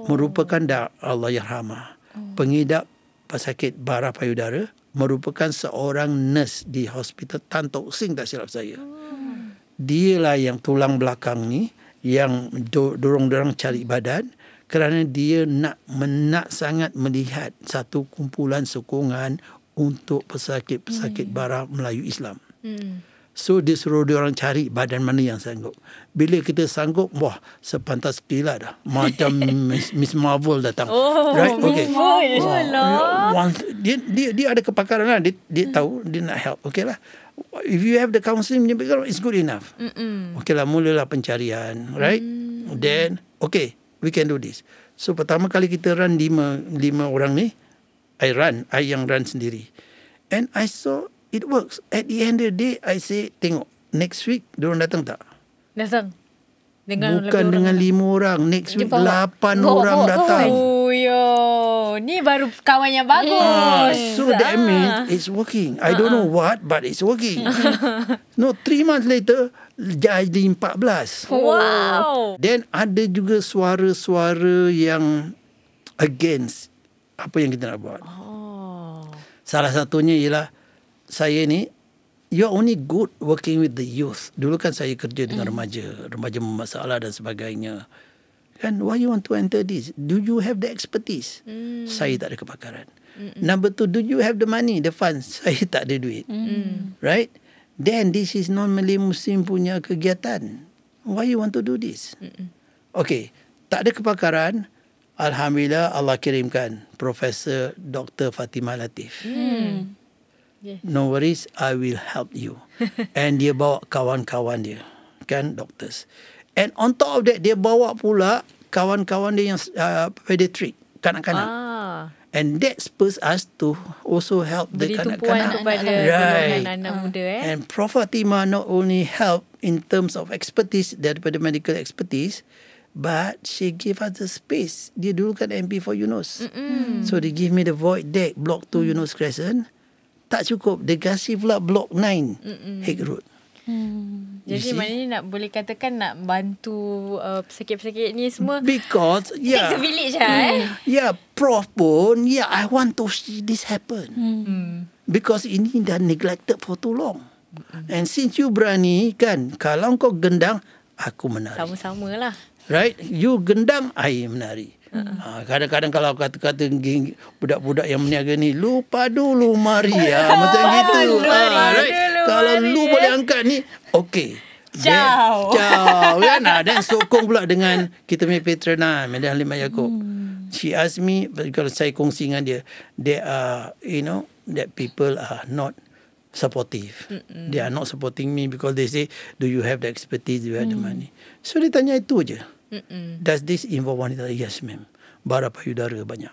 Merupakan Allahyarhamah. Pengidap pesakit bara payudara, merupakan seorang nurse di hospital Tan Tock Seng tak silap saya. Dialah yang tulang belakang ni yang dorong-dorong cari badan. Kerana dia nak sangat melihat satu kumpulan sokongan untuk pesakit-pesakit bara Melayu Islam. So dia suruh dia orang cari badan mana yang sanggup. Bila kita sanggup, wah, sepantas kilat dah. Macam Miss Marvel datang. Right? Okay. Dia ada kepakaran lah. Dia tahu, dia nak help. Okay lah. If you have the counselling, it's good enough. Okay lah, mulalah pencarian. Right? Then, okay, we can do this. So pertama kali kita run lima orang ni, I yang run sendiri. And I saw it works. At the end of the day, I say, tengok, next week, diorang datang tak? Datang. Bukan dengan 5 orang. Next week, 8 orang datang. Oh, ni baru kawan yang bagus. So that means it's working. I don't know what, but it's working. No, 3 months later, jadi 14. Wow. Then ada juga suara-suara yang against apa yang kita nak buat. Salah satunya ialah saya ni, you're only good working with the youth. Dulu kan saya kerja dengan remaja bermasalah dan sebagainya. Kan, why you want to enter this? Do you have the expertise? Saya tak ada kepakaran. Number 2, do you have the money, the funds? Saya tak ada duit. Right? Then this is non-Malay Muslim punya kegiatan. Why you want to do this? Okay, tak ada kepakaran. Alhamdulillah Allah kirimkan Profesor Dr. Fatimah Latif. No worries, I will help you. And dia bawa kawan-kawan dia, kan, doctors. And on top of that, dia bawa pula kawan-kawan dia yang pediatric, kanak-kanak. And that spurs us to also help the kanak-kanak. Kepada golongan anak muda. And Prof. Fatimah not only help in terms of expertise, daripada medical expertise, but she gave us the space. Dia dulu kan MP for Eunos. So they give me the void deck, Block 2 Eunos Crescent. Tak cukup, dia kasih pula Block 9 Hague Road. Jadi maknanya boleh katakan nak bantu pesakit-pesakit ni semua. Because takes a village Prof pun, I want to see this happen. Because ini dah neglected for too long. And since you berani kan, kalau kau gendang, aku menari. Sama-sama lah. Right? You gendang, I menari. Kadang-kadang kalau kata-kata budak-budak yang meniaga ni, lupa dulu mari macam gitu. Right? Kalau lu boleh angkat ni, okay. Ciao kan? Dan sokong pula dengan kita punya patron Medan Halimah Yaakob. She asked me, kalau saya kongsi dengan dia, there are, that people are not supportive. They are not supporting me because they say, do you have the expertise, do you have the money? So dia tanya itu je. Does this involve wanita? Yes, ma'am. Bara payudara banyak.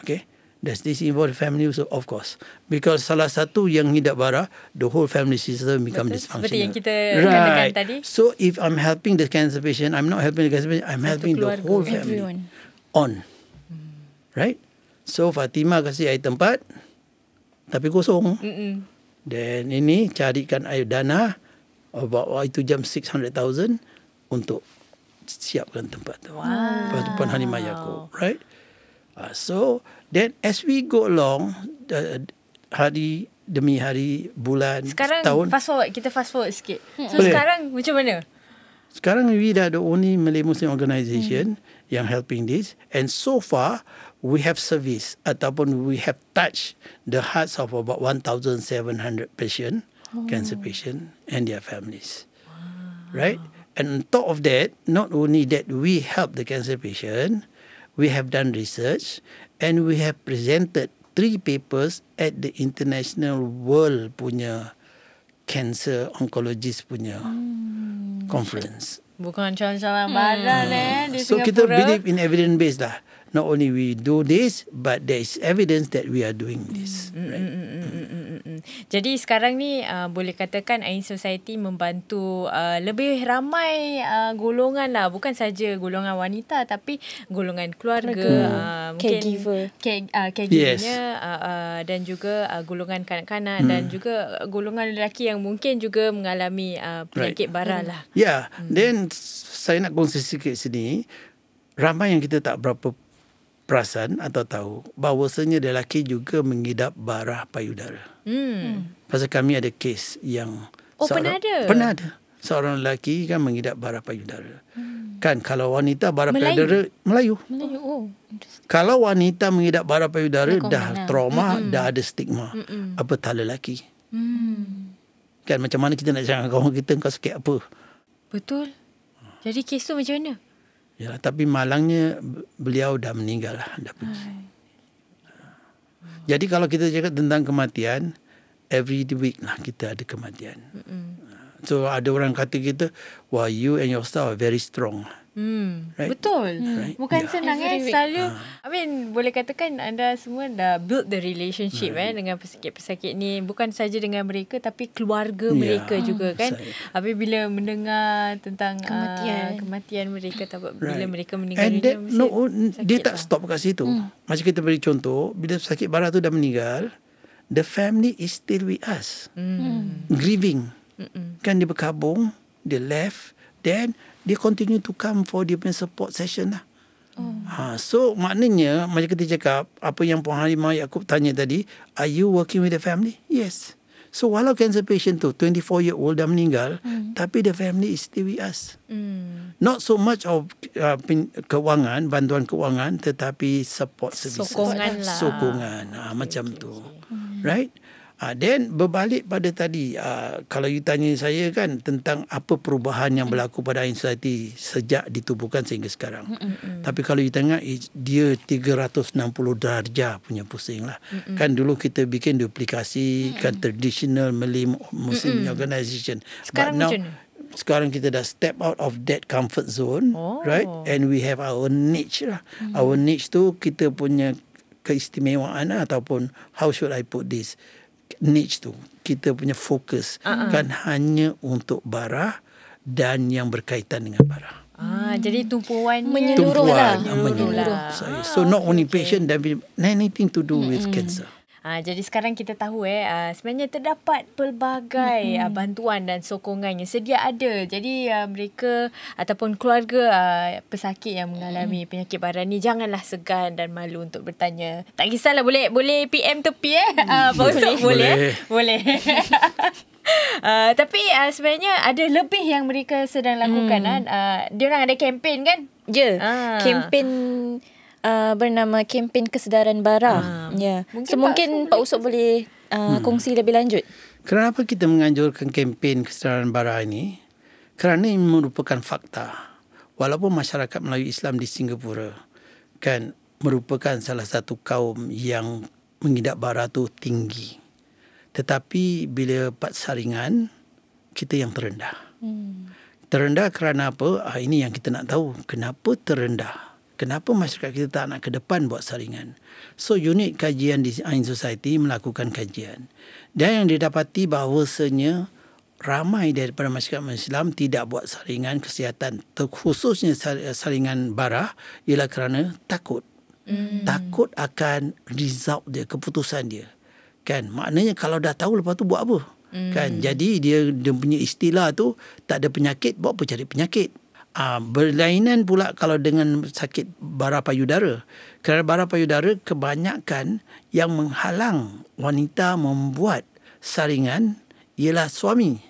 Okay. Does this involve family? So of course. Because salah satu yang hidap bara, the whole family system become dysfunctional. Seperti yang kita katakan tadi. So if I'm helping the cancer patient, I'm not helping the cancer patient, I'm helping the whole family. On. Right? So Fatimah kasih air tempat, tapi kosong. Then ini carikan air dana, itu jam 600,000 untuk siapkan tempat tu. Pertubuhan Halimah Yaakob. Right? So then as we go along, hari demi hari, bulan, sekarang tahun. Kita fast forward sikit. So sekarang macam mana? Sekarang we are the only Malay Muslim organisation yang helping this. And so far, we have service ataupun we have touched the hearts of about 1,700 patient, cancer patient and their families. Right? And on top of that, not only that we help the cancer patient, we have done research and we have presented 3 papers at the International World punya Cancer Oncologist punya conference. Bukan calon-calon badan di So Singapura. kita believe in evidence based lah. Not only we do this, but there is evidence that we are doing this. Right? Jadi sekarang ni boleh katakan Ain Society membantu lebih ramai golongan lah. Bukan saja golongan wanita tapi golongan keluarga. Caregiver. Caregivernya dan juga golongan kanak-kanak dan juga golongan lelaki yang mungkin juga mengalami penyakit bara lah. Yeah. Then saya nak kongsi sikit sini. Ramai yang kita tak berapa perasan atau tahu bahawasanya lelaki juga mengidap bara payudara. Pasal kami ada kes yang pernah ada? Seorang lelaki kan mengidap bara payudara. Kan kalau wanita bara payudara Melayu. Kalau wanita mengidap bara payudara Dah dah common lah. trauma, dah ada stigma. Apatah lelaki. Kan macam mana kita nak cakap kawan kita kau sakit apa? Betul. Jadi kes tu macam mana? Ya, tapi malangnya beliau dah meninggal lah, dah pergi. Jadi kalau kita cakap tentang kematian, every week lah kita ada kematian. So ada orang kata kita, wah, you and your staff are very strong. Right? Betul. Right? Bukan Yeah. senang Every week. selalu. I mean, boleh katakan anda semua dah build the relationship dengan pesakit-pesakit ni. Bukan saja dengan mereka tapi keluarga mereka juga kan. Habis bila mendengar tentang kematian mereka, bila mereka meninggal And dunia, that, dia tak stop kat situ. Macam kita beri contoh, bila sakit bara tu dah meninggal, the family is still with us. Grieving. Kan dia berkabung, dia left, then dia continue to come for dia punya support session lah. So maknanya macam kita cakap, apa yang Puan Halimah Yacob tanya tadi, are you working with the family? Yes. So walau cancer patient tu 24-year-old dah meninggal, tapi the family is still with us. Not so much of kewangan, bantuan kewangan, tetapi support services. Sokongan lah. Sokongan. Macam tu. Right? Then berbalik pada tadi, kalau you tanya saya kan tentang apa perubahan yang berlaku pada society sejak ditubuhkan sehingga sekarang. Tapi kalau you tengok, dia 360 darjah punya pusing lah. Kan dulu kita bikin duplikasi, kan traditional Muslim organisation. Sekarang macam mana? Sekarang kita dah step out of that comfort zone, right? And we have our niche lah. Our niche tu kita punya keistimewaan ataupun how should I put this? Niche tu kita punya fokus kan hanya untuk bara dan yang berkaitan dengan bara. Jadi tumpuan Menyeluruh lah. Menyeluruh. So not only patient dan anything to do with cancer. Jadi sekarang kita tahu sebenarnya terdapat pelbagai bantuan dan sokongan yang sedia ada. Jadi mereka ataupun keluarga pesakit yang mengalami penyakit bara ni janganlah segan dan malu untuk bertanya. Tak kisahlah, boleh PM tepi Pak Ustaz boleh. Tapi sebenarnya ada lebih yang mereka sedang lakukan. Diorang ada kempen kan? Kempen bernama kempen kesedaran bara. So mungkin Pak Usop boleh kongsi lebih lanjut. Kenapa kita menganjurkan kempen kesedaran bara ini? Kerana ini merupakan fakta. Walaupun masyarakat Melayu Islam di Singapura kan merupakan salah satu kaum yang mengidap bara tu tinggi. Tetapi bila part saringan, kita yang terendah. Terendah kerana apa? Ini yang kita nak tahu. Kenapa terendah? Kenapa masyarakat kita tak nak ke depan buat saringan? So unit kajian di Ain Society melakukan kajian. Dan yang didapati bahawasanya ramai daripada masyarakat Islam tidak buat saringan kesihatan. Khususnya saringan bara ialah kerana takut. Takut akan result dia, keputusan dia. Kan? Maknanya kalau dah tahu lepas tu buat apa? Kan? Jadi dia punya istilah tu tak ada penyakit, buat apa cari penyakit? Berlainan pula kalau dengan sakit bara payudara. Kerana bara payudara kebanyakan yang menghalang wanita membuat saringan ialah suami.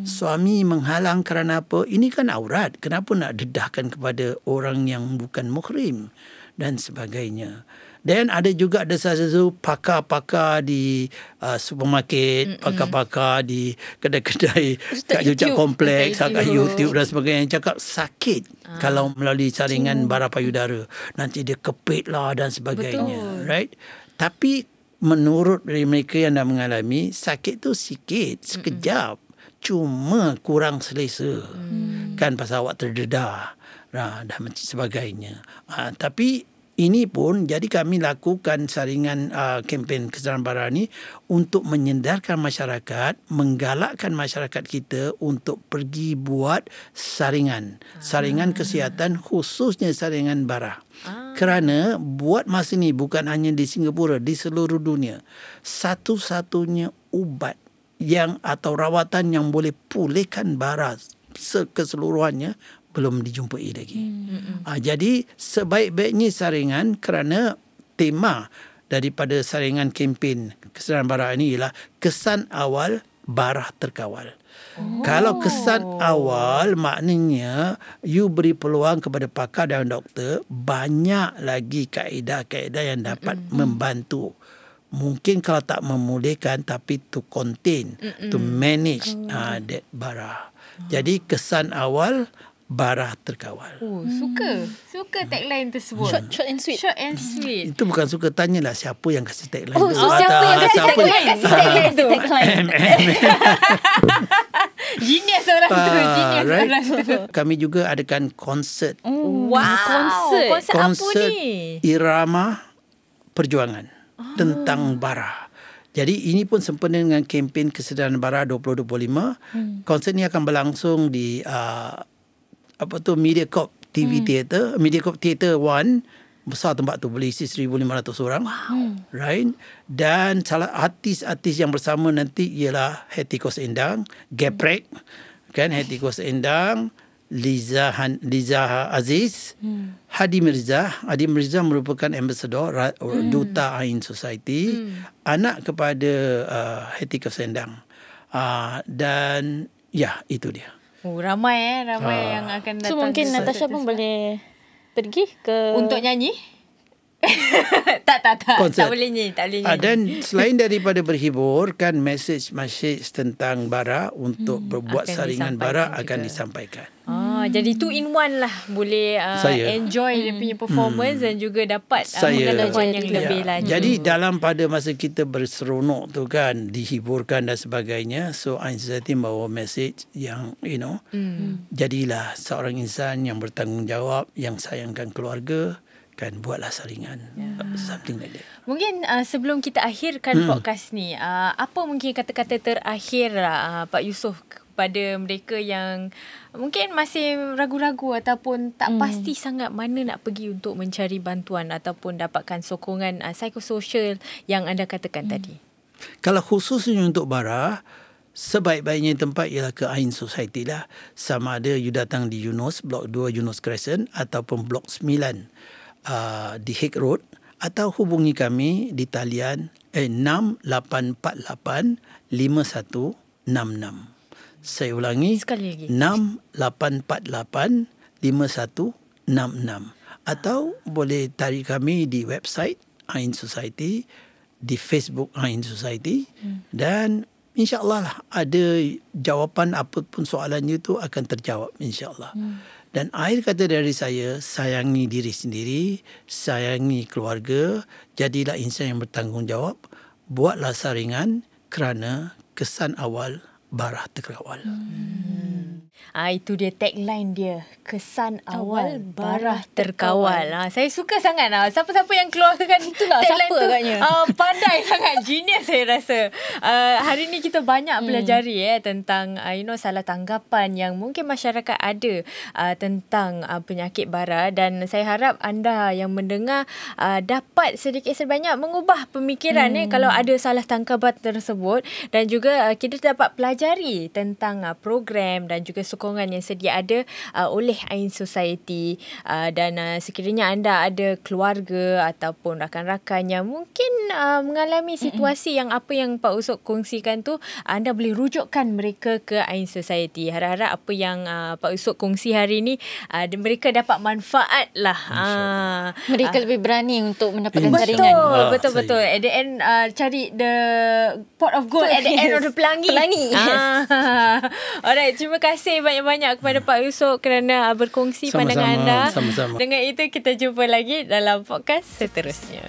Suami menghalang kerana apa? Ini kan aurat. Kenapa nak dedahkan kepada orang yang bukan muhrim dan sebagainya. Dan ada juga satu pakar-pakar di supermarket, pakar-pakar di kedai-kedai kat Jogja kompleks, kat YouTube dan sebagainya yang cakap sakit kalau melalui saringan bara payudara. Nanti dia kepit lah dan sebagainya. Right? Tapi menurut mereka yang dah mengalami, sakit tu sikit, sekejap. Cuma kurang selesa. Kan pasal awak terdedah dan sebagainya. Tapi ini pun jadi kami lakukan saringan kempen kesedaran bara ni untuk menyedarkan masyarakat, menggalakkan masyarakat kita untuk pergi buat saringan kesihatan khususnya saringan bara. Kerana buat masa ni bukan hanya di Singapura, di seluruh dunia, satu-satunya ubat yang atau rawatan yang boleh pulihkan bara keseluruhannya belum dijumpai lagi. Jadi sebaik-baiknya saringan kerana tema daripada saringan kempen kesedaran bara ini ialah kesan awal bara terkawal. Kalau kesan awal maknanya you beri peluang kepada pakar dan doktor banyak lagi kaedah-kaedah yang dapat membantu. Mungkin kalau tak memulihkan tapi to contain, to manage that bara. Jadi kesan awal bara terkawal. Suka tagline tersebut. Short and sweet. Short and sweet. Itu bukan suka, tanyalah siapa yang kasih tagline tu. Siapa yang kasih tagline tu? Genius orang tu. Genius right? orang tu. Kami juga adakan konsert. Konsert apa Konsert ni? irama perjuangan tentang bara. Jadi ini pun sempena dengan kempen kesedaran bara 2025. Konsert ni akan berlangsung di Mediacorp TV Theatre, Mediacorp Theatre 1. Besar tempat tu, boleh isi 1,500 orang. Right? Dan salah artis-artis yang bersama nanti ialah Hetty Koes Endang, Geprek, kan, Hetty Koes Endang, Liza Aziz, Hadi Mirza. Hadi Mirza merupakan ambassador Duta Ain Society, anak kepada Hetty Koes Endang. Dan ya, itu dia. Ramai yang akan datang. So mungkin Natasha pun boleh pergi ke untuk nyanyi. tak boleh nyanyi, dan selain daripada berhibur, kan, message tentang bara untuk berbuat saringan bara akan disampaikan. Jadi 2 in 1 lah. Boleh enjoy dia punya performance dan juga dapat pengalaman yang lebih lagi. Jadi dalam pada masa kita berseronok tu, kan, dihiburkan dan sebagainya, so Ain Society bawa message yang jadilah seorang insan yang bertanggungjawab, yang sayangkan keluarga, kan, buatlah saringan, something like that. Mungkin sebelum kita akhirkan podcast ni, apa mungkin kata-kata terakhir Pak Yusof kepada mereka yang mungkin masih ragu-ragu ataupun tak pasti sangat mana nak pergi untuk mencari bantuan ataupun dapatkan sokongan psikososial yang anda katakan tadi? Kalau khususnya untuk bara, sebaik-baiknya tempat ialah ke Ain Society lah. Sama ada you datang di Eunos, Blok 2 Eunos Crescent, ataupun Blok 9 di Hague Road, atau hubungi kami di talian 6848 5166. Saya ulangi, sekali lagi, 6848 5166. Atau boleh tarik kami di website Ain Society, di Facebook Ain Society, dan insya-Allah lah ada jawapan apapun soalan itu akan terjawab, insya-Allah. Dan akhir kata dari saya, sayangi diri sendiri, sayangi keluarga, jadilah insan yang bertanggungjawab, buatlah saringan kerana kesan awal bara terkawal. Itu dia tagline dia, kesan awal bara terkawal. Saya suka sangat siapa-siapa yang keluarkan itulah tagline siapa tu agaknya. Pandai sangat, genius saya rasa. Hari ni kita banyak pelajari tentang salah tanggapan yang mungkin masyarakat ada tentang penyakit bara, dan saya harap anda yang mendengar dapat sedikit sebanyak mengubah pemikiran kalau ada salah tangkapan tersebut, dan juga kita dapat pelajari tentang program dan juga sokongan yang sedia ada oleh Ain Society, dan sekiranya anda ada keluarga ataupun rakan-rakan yang mungkin mengalami situasi yang apa yang Pak Usop kongsikan tu, anda boleh rujukkan mereka ke Ain Society. Harap-harap apa yang Pak Usop kongsi hari ni mereka dapat manfaat lah. Mereka lebih berani untuk mendapatkan saringan. Betul. At the end cari the pot of gold at the end of the pelangi. Alright, terima kasih banyak-banyak kepada Pak Yusof kerana berkongsi pandangan anda. Sama-sama. Dengan itu kita jumpa lagi dalam podcast seterusnya.